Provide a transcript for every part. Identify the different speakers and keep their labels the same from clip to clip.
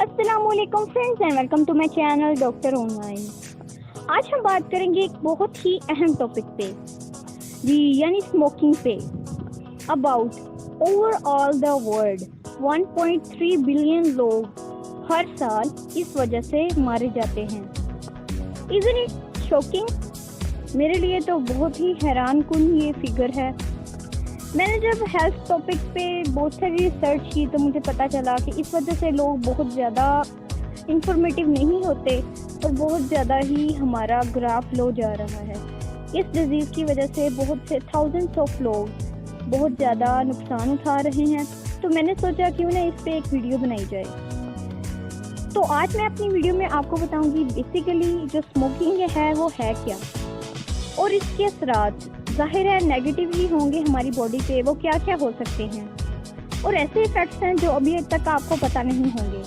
Speaker 1: अस्सलामुअलैकुम friends and welcome to my channel doctor online. आज हम बात करेंगे एक बहुत ही अहम टॉपिक पे जी यानी स्मोकिंग पे। About overall the world 1.3 billion लोग हर साल इस वजह से मारे जाते हैं। Isn't it shocking? मेरे लिए तो बहुत ही हैरान कुन ये फिगर है। मैंने जब हेल्थ टॉपिक पे बहुत सारी रिसर्च की तो मुझे पता चला कि इस वजह से लोग बहुत ज़्यादा इंफॉर्मेटिव नहीं होते और बहुत ज़्यादा ही हमारा ग्राफ लो जा रहा है। इस डिज़ीज़ की वजह से बहुत से थाउजेंड्स ऑफ लोग बहुत ज़्यादा नुकसान उठा रहे हैं। तो मैंने सोचा क्यों ना इस पे एक वीडियो बनाई जाए। तो आज मैं अपनी वीडियो में आपको बताऊंगी बेसिकली जो स्मोकिंग है वो है क्या और इसके असरात ज़ाहिर है नेगेटिव ही होंगे हमारी बॉडी पे। वो क्या क्या हो सकते हैं और ऐसे इफेक्ट्स हैं जो अभी तक आपको पता नहीं होंगे।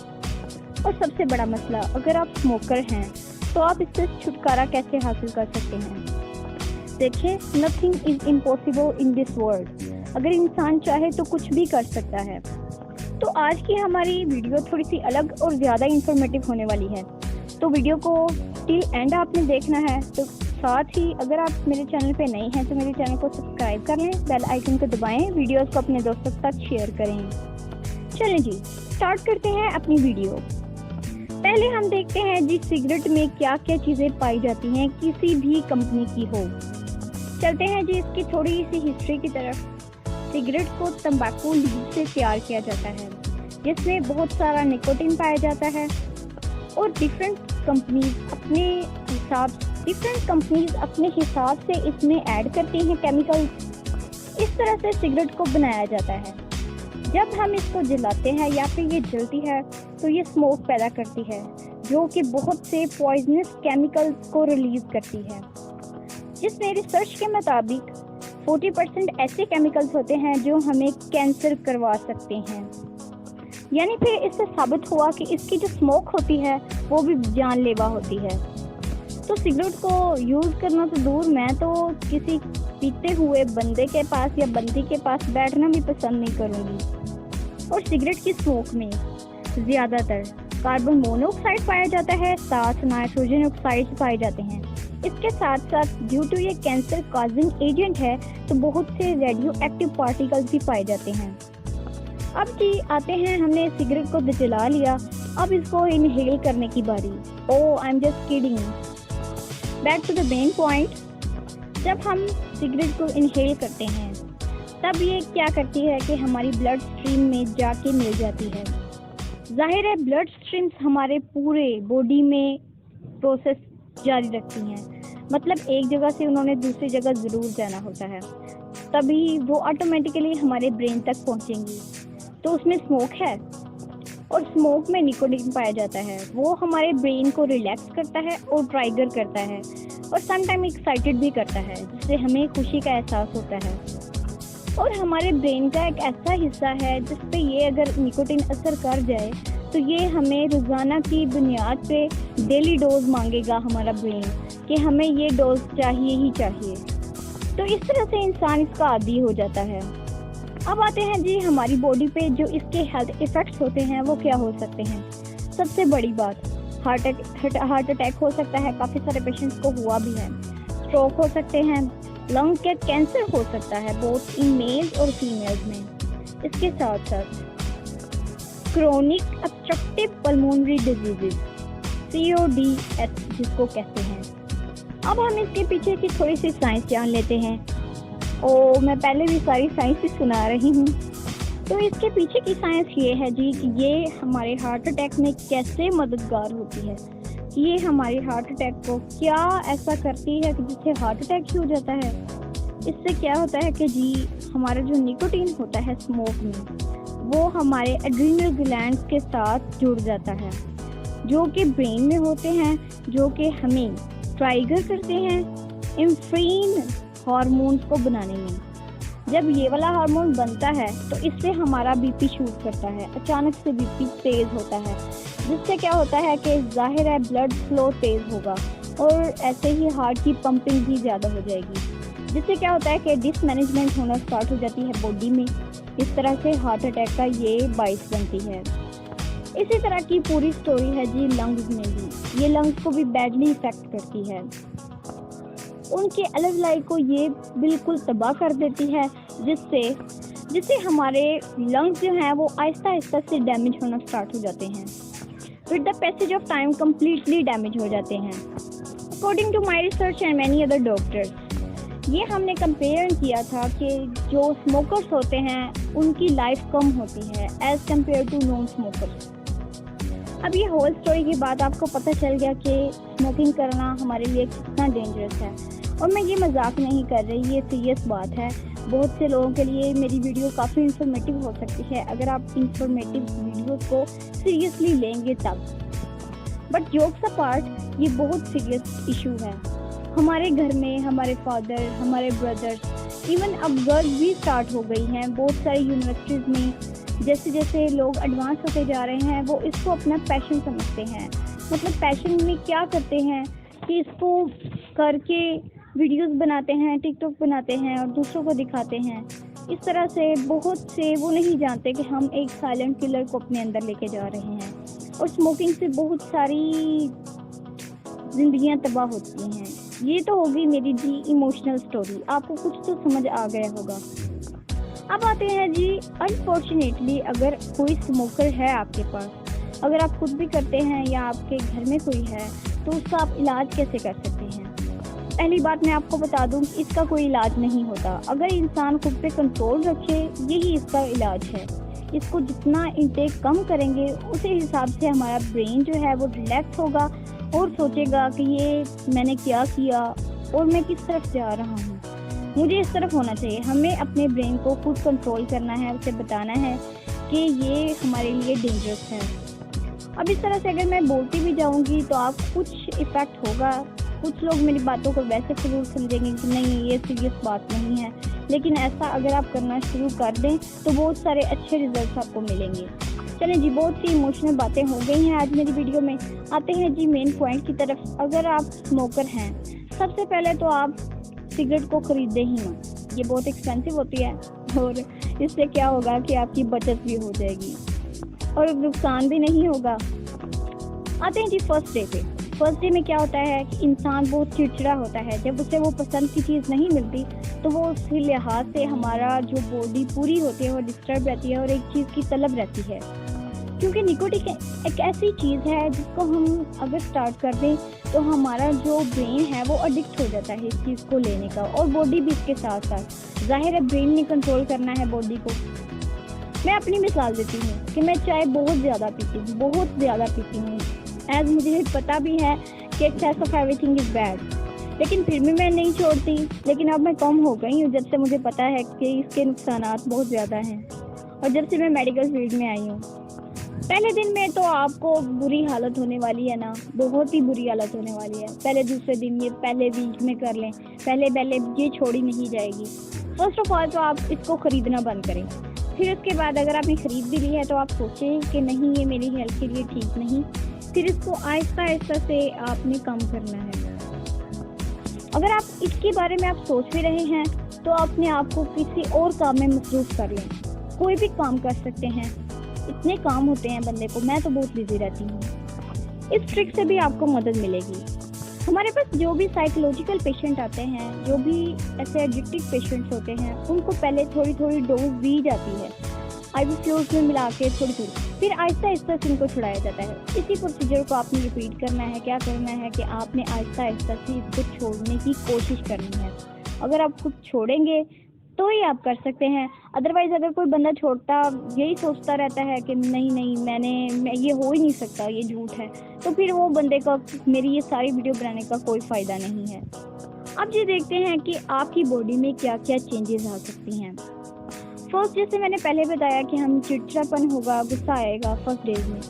Speaker 1: और सबसे बड़ा मसला, अगर आप स्मोकर हैं तो आप इससे छुटकारा कैसे हासिल कर सकते हैं। देखिए, nothing is impossible in this world. अगर इंसान चाहे तो कुछ भी कर सकता है। तो आज की हमारी वीडियो थोड़ी सी अलग और ज़्यादा इंफॉर्मेटिव होने वाली है। तो वीडियो को टिल एंड आपने देखना है। तो साथ ही अगर आप मेरे चैनल पे नए हैं तो मेरे चैनल को सब्सक्राइब कर लें, बेल आइकन को दबाएं, वीडियोस को अपने दोस्तों के साथ शेयर करें। चलें जी, स्टार्ट करते हैं अपनी वीडियो। पहले हम देखते हैं जी सिगरेट में क्या क्या चीज़ें पाई जाती हैं किसी भी कंपनी की हो। चलते हैं जी इसकी थोड़ी सी हिस्ट्री की तरफ। सिगरेट को तंबाकू लीफ से तैयार किया जाता है जिसमें बहुत सारा निकोटीन पाया जाता है और डिफरेंट कंपनीज अपने हिसाब से इसमें ऐड करती हैं केमिकल्स। इस तरह से सिगरेट को बनाया जाता है। जब हम इसको जलाते हैं या फिर ये जलती है तो ये स्मोक पैदा करती है जो कि बहुत से पॉइजनस केमिकल्स को रिलीज करती है, जिसमें रिसर्च के मुताबिक 40% ऐसे केमिकल्स होते हैं जो हमें कैंसर करवा सकते हैं। यानी फिर इससे साबित हुआ कि इसकी जो स्मोक होती है वो भी जानलेवा होती है। तो सिगरेट को यूज़ करना तो दूर, मैं तो किसी पीते हुए बंदे के पास या बंदी के पास बैठना भी पसंद नहीं करूँगी। और सिगरेट की स्मोक में ज़्यादातर कार्बन मोनोऑक्साइड पाया जाता है, साथ नाइट्रोजन ऑक्साइड पाए जाते हैं। इसके साथ साथ ड्यू टू ये कैंसर कॉजिंग एजेंट है तो बहुत से रेडियो एक्टिव पार्टिकल्स भी पाए जाते हैं। अब जी आते हैं, हमने सिगरेट को जला लिया, अब इसको इनहेल करने की बारी। Oh I am just kidding. Back to the main point. जब हम सिगरेट को इनहेल करते हैं तब ये क्या करती है कि हमारी ब्लड स्ट्रीम में जाके मिल जाती है। जाहिर है ब्लड स्ट्रीम्स हमारे पूरे बॉडी में प्रोसेस जारी रखती हैं। मतलब एक जगह से उन्होंने दूसरी जगह ज़रूर जाना होता है, तभी वो ऑटोमेटिकली हमारे ब्रेन तक पहुंचेंगी। तो उसमें स्मोक है और स्मोक में निकोटीन पाया जाता है। वो हमारे ब्रेन को रिलैक्स करता है और ट्राइगर करता है और सम टाइम एक्साइटेड भी करता है, जिससे हमें खुशी का एहसास होता है। और हमारे ब्रेन का एक ऐसा हिस्सा है जिस पे ये अगर निकोटीन असर कर जाए तो ये हमें रोज़ाना की बुनियाद पे डेली डोज मांगेगा हमारा ब्रेन कि हमें ये डोज चाहिए ही चाहिए। तो इस तरह से इंसान इसका आदी हो जाता है। अब आते हैं जी हमारी बॉडी पे जो इसके हेल्थ इफ़ेक्ट्स होते हैं वो क्या हो सकते हैं। सबसे बड़ी बात, हार्ट अटैक हो सकता है, काफ़ी सारे पेशेंट्स को हुआ भी है। स्ट्रोक हो सकते हैं, लंग के कैंसर हो सकता है बोथ इन मेल्स और फीमेल्स में। इसके साथ साथ chronic obstructive pulmonary diseases COPD जिसको कहते हैं। अब हम इसके पीछे की थोड़ी सी साइंस जान लेते हैं। मैं पहले भी सारी साइंस ही सुना रही हूँ। तो इसके पीछे की साइंस ये है जी कि ये हमारे हार्ट अटैक में कैसे मददगार होती है। ये हमारे हार्ट अटैक को क्या ऐसा करती है कि जिससे हार्ट अटैक ही हो जाता है। इससे क्या होता है कि जी हमारा जो निकोटीन होता है स्मोक में वो हमारे एड्रीनल ग्लैंड्स के साथ जुड़ जाता है जो कि ब्रेन में होते हैं, जो कि हमें ट्राइगर करते हैं इंफ्रीन हार्मोन्स को बनाने में। जब ये वाला हार्मोन बनता है तो इससे हमारा बीपी शूट करता है, अचानक से बीपी तेज़ होता है, जिससे क्या होता है कि जाहिर है ब्लड फ्लो तेज़ होगा और ऐसे ही हार्ट की पंपिंग भी ज़्यादा हो जाएगी, जिससे क्या होता है कि डिसमैनेजमेंट होना स्टार्ट हो जाती है बॉडी में। इस तरह से हार्ट अटैक का ये बाइस बनती है। इसी तरह की पूरी स्टोरी है जी लंग्स में भी। ये लंग्स को भी बैडली इफेक्ट करती है, उनके अलग लाइफ को ये बिल्कुल तबाह कर देती है, जिससे हमारे लंग्स जो हैं वो आहिस्ता आहिस्ता से डैमेज होना स्टार्ट हो जाते हैं। With the passage of time completely damage हो जाते हैं। According to my research and many other doctors, ये हमने कंपेयर किया था कि जो स्मोकर्स होते हैं उनकी लाइफ कम होती है as compare to non smokers. अब ये होल स्टोरी के बाद आपको पता चल गया कि स्मोकिंग करना हमारे लिए कितना डेंजरस है। और मैं ये मजाक नहीं कर रही, ये सीरियस बात है। बहुत से लोगों के लिए मेरी वीडियो काफ़ी इंफॉर्मेटिव हो सकती है अगर आप इंफॉर्मेटिव वीडियोस को सीरियसली लेंगे तब। बट जोक्स अपार्ट, ये बहुत सीरियस इशू है। हमारे घर में हमारे फादर, हमारे ब्रदर्स, इवन अब गर्ल्स भी स्टार्ट हो गई हैं। बहुत सारी यूनिवर्सिटीज़ में जैसे जैसे लोग एडवांस होते जा रहे हैं वो इसको अपना पैशन समझते हैं। मतलब पैशन में क्या करते हैं कि इसको करके वीडियोस बनाते हैं, टिकटॉक बनाते हैं और दूसरों को दिखाते हैं। इस तरह से बहुत से वो नहीं जानते कि हम एक साइलेंट किलर को अपने अंदर लेके जा रहे हैं। और स्मोकिंग से बहुत सारी जिंदगियां तबाह होती हैं। ये तो होगी मेरी जी इमोशनल स्टोरी, आपको कुछ तो समझ आ गया होगा। अब आते हैं जी, अनफॉर्चुनेटली अगर कोई स्मोकर है आपके पास, अगर आप खुद भी करते हैं या आपके घर में कोई है, तो उसका आप इलाज कैसे कर सकते हैं। पहली बात मैं आपको बता दूं कि इसका कोई इलाज नहीं होता। अगर इंसान खुद पे कंट्रोल रखे, यही इसका इलाज है। इसको जितना इंटेक कम करेंगे उसी हिसाब से हमारा ब्रेन जो है वो रिलैक्स होगा और सोचेगा कि ये मैंने क्या किया और मैं किस तरफ जा रहा हूँ, मुझे इस तरफ होना चाहिए। हमें अपने ब्रेन को खुद कंट्रोल करना है, उसे बताना है कि ये हमारे लिए डेंजरस है। अब इस तरह से अगर मैं बोलती भी जाऊंगी तो आप कुछ इफ़ेक्ट होगा। कुछ लोग मेरी बातों को वैसे जरूर समझेंगे कि नहीं ये सीरियस बात नहीं है, लेकिन ऐसा अगर आप करना शुरू कर दें तो बहुत सारे अच्छे रिजल्ट्स आपको मिलेंगे। चलें जी, बहुत सी इमोशनल बातें हो गई हैं आज मेरी वीडियो में। आते हैं जी मेन पॉइंट की तरफ। अगर आप स्मोकर हैं, सबसे पहले तो आप सिगरेट को खरीदे ही ना। ये बहुत एक्सपेंसिव होती है और इससे क्या होगा कि आपकी बचत भी हो जाएगी और नुकसान भी नहीं होगा। आते हैं जी फर्स्ट डे पे। फर्स्ट डे में क्या होता है कि इंसान बहुत चिड़चिड़ा होता है। जब उसे वो पसंद की चीज़ नहीं मिलती तो वो उस लिहाज से हमारा जो बॉडी पूरी होती है वो डिस्टर्ब रहती है और एक चीज़ की तलब रहती है। क्योंकि निकोटिन एक ऐसी चीज़ है जिसको हम अगर स्टार्ट कर दें तो हमारा जो ब्रेन है वो एडिक्ट हो जाता है इस चीज़ को लेने का, और बॉडी भी इसके साथ साथ। जाहिर है ब्रेन ने कंट्रोल करना है बॉडी को। मैं अपनी मिसाल देती हूँ कि मैं चाय बहुत ज़्यादा पीती हूँ। एज मुझे पता भी है कि excess of everything is bad, लेकिन फिर भी मैं नहीं छोड़ती। लेकिन अब मैं कम हो गई हूँ जब से मुझे पता है कि इसके नुकसानात बहुत ज़्यादा हैं और जब से मैं मेडिकल फील्ड में आई हूँ। पहले दिन में तो आपको बुरी हालत होने वाली है ना, बहुत ही बुरी हालत होने वाली है। पहले दूसरे दिन, ये पहले वीक में कर लें, पहले ये छोड़ी नहीं जाएगी। फर्स्ट ऑफ ऑल तो आप इसको ख़रीदना बंद करें। फिर उसके बाद अगर आपने ख़रीद भी ली है तो आप सोचें कि नहीं ये मेरी हेल्थ के लिए ठीक नहीं। फिर इसको आहिस्ता आहिस्ता से आपने कम करना है। अगर आप इसके बारे में आप सोच भी रहे हैं तो अपने आप को किसी और काम में मसरूफ़ कर लें। कोई भी काम कर सकते हैं, इतने काम होते हैं बंदे को। मैं तो बहुत बिजी रहती हूँ। इस ट्रिक से भी आपको मदद मिलेगी। हमारे पास जो भी साइकोलॉजिकल पेशेंट आते हैं, जो भी ऐसे एडिक्टिव पेशेंट्स होते हैं, उनको पहले थोड़ी थोड़ी डोज दी जाती है आइबुप्रोफेन में मिला के थोड़ी थोड़ी, फिर आहिस्ता आहिस्ता से इनको छुड़ाया जाता है। इसी प्रोसीजर को आपने रिपीट करना है। क्या करना है कि आपने आहिस्ता आहिस्ता से इसको छोड़ने की कोशिश करनी है। अगर आप खुद छोड़ेंगे तो ही आप कर सकते हैं। अदरवाइज़ अगर कोई बंदा छोड़ता यही सोचता रहता है कि नहीं मैं ये हो ही नहीं सकता, ये झूठ है, तो फिर वो बंदे का मेरी ये सारी वीडियो बनाने का कोई फ़ायदा नहीं है। अब ये देखते हैं कि आपकी बॉडी में क्या क्या चेंजेस आ सकती हैं। फर्स्ट, जैसे मैंने पहले बताया कि हम चिड़चिड़ापन होगा, गुस्सा आएगा फर्स्ट डेज में।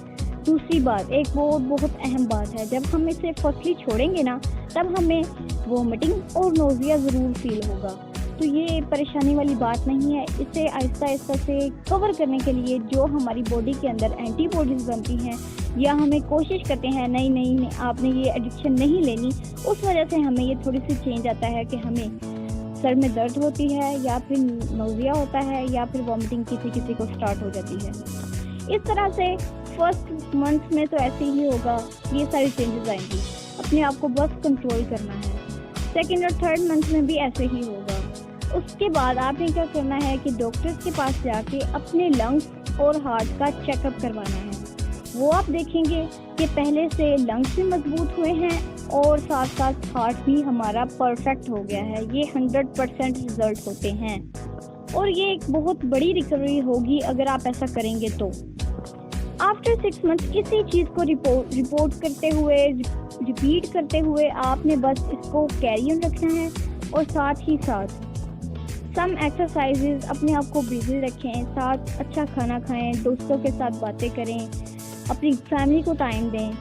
Speaker 1: दूसरी बात, एक बहुत अहम बात है, जब हम इसे फर्स्टली छोड़ेंगे ना तब हमें वोमिटिंग और नोज़िया ज़रूर फील होगा। तो ये परेशानी वाली बात नहीं है। इसे आहिस्ता आहिस्ता से कवर करने के लिए जो हमारी बॉडी के अंदर एंटीबॉडीज़ बनती हैं या हमें कोशिश करते हैं नहीं आपने ये एडिक्शन नहीं लेनी, उस वजह से हमें ये थोड़ी सी चेंज आता है कि हमें सर में दर्द होती है या फिर नोज़िया होता है या फिर वॉमिटिंग किसी को स्टार्ट हो जाती है। इस तरह से फर्स्ट मंथ में तो ऐसे ही होगा, ये सारी चेंजेस आएंगी, अपने आप को बस कंट्रोल करना है। सेकेंड और थर्ड मंथ में भी ऐसे ही होगा। उसके बाद आपने क्या करना है कि डॉक्टर्स के पास जाके अपने लंग्स और हार्ट का चेकअप करवाना है। वो आप देखेंगे कि पहले से लंग्स भी मजबूत हुए हैं और साथ साथ हार्ट भी हमारा परफेक्ट हो गया है। ये 100% रिजल्ट होते हैं और ये एक बहुत बड़ी रिकवरी होगी अगर आप ऐसा करेंगे तो। आफ्टर 6 मंथ इसी चीज़ को रिपोर्ट करते हुए, रिपीट करते हुए आपने बस इसको कैरी ऑन रखना है और साथ ही साथ सम एक्सरसाइजेज, अपने आप को बिजी रखें, साथ अच्छा खाना खाएं, दोस्तों के साथ बातें करें, अपनी फैमिली को टाइम दें।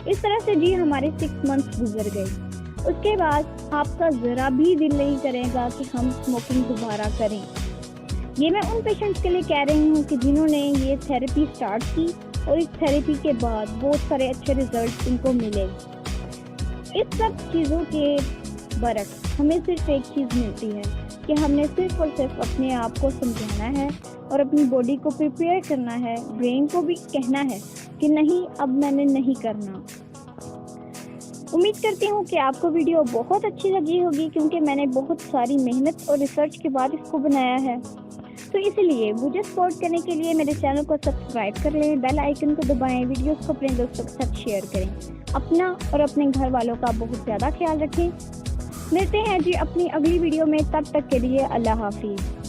Speaker 1: इस तरह से जी हमारे 6 मंथ्स गुजर गए। उसके बाद आपका ज़रा भी दिल नहीं करेगा कि हम स्मोकिंग दोबारा करें। ये मैं उन पेशेंट्स के लिए कह रही हूँ कि जिन्होंने ये थेरेपी स्टार्ट की और इस थेरेपी के बाद बहुत सारे अच्छे रिजल्ट इनको मिले। इस सब चीज़ों के बरक्स हमें सिर्फ एक चीज़ मिलती है कि हमने सिर्फ और सिर्फ अपने आप को समझाना है और अपनी बॉडी को प्रिपेयर करना है, ब्रेन को भी कहना है कि नहीं, अब मैंने नहीं करना। उम्मीद करती हूँ कि आपको वीडियो बहुत अच्छी लगी होगी, क्योंकि मैंने बहुत सारी मेहनत और रिसर्च के बाद इसको बनाया है। तो इसलिए मुझे सपोर्ट करने के लिए मेरे चैनल को सब्सक्राइब कर लें, बेल आइकन को दबाएं, वीडियोस को अपने दोस्तों के साथ शेयर करें। अपना और अपने घर वालों का बहुत ज़्यादा ख्याल रखें। मिलते हैं जी अपनी अगली वीडियो में, तब तक के लिए अल्लाह हाफिज़।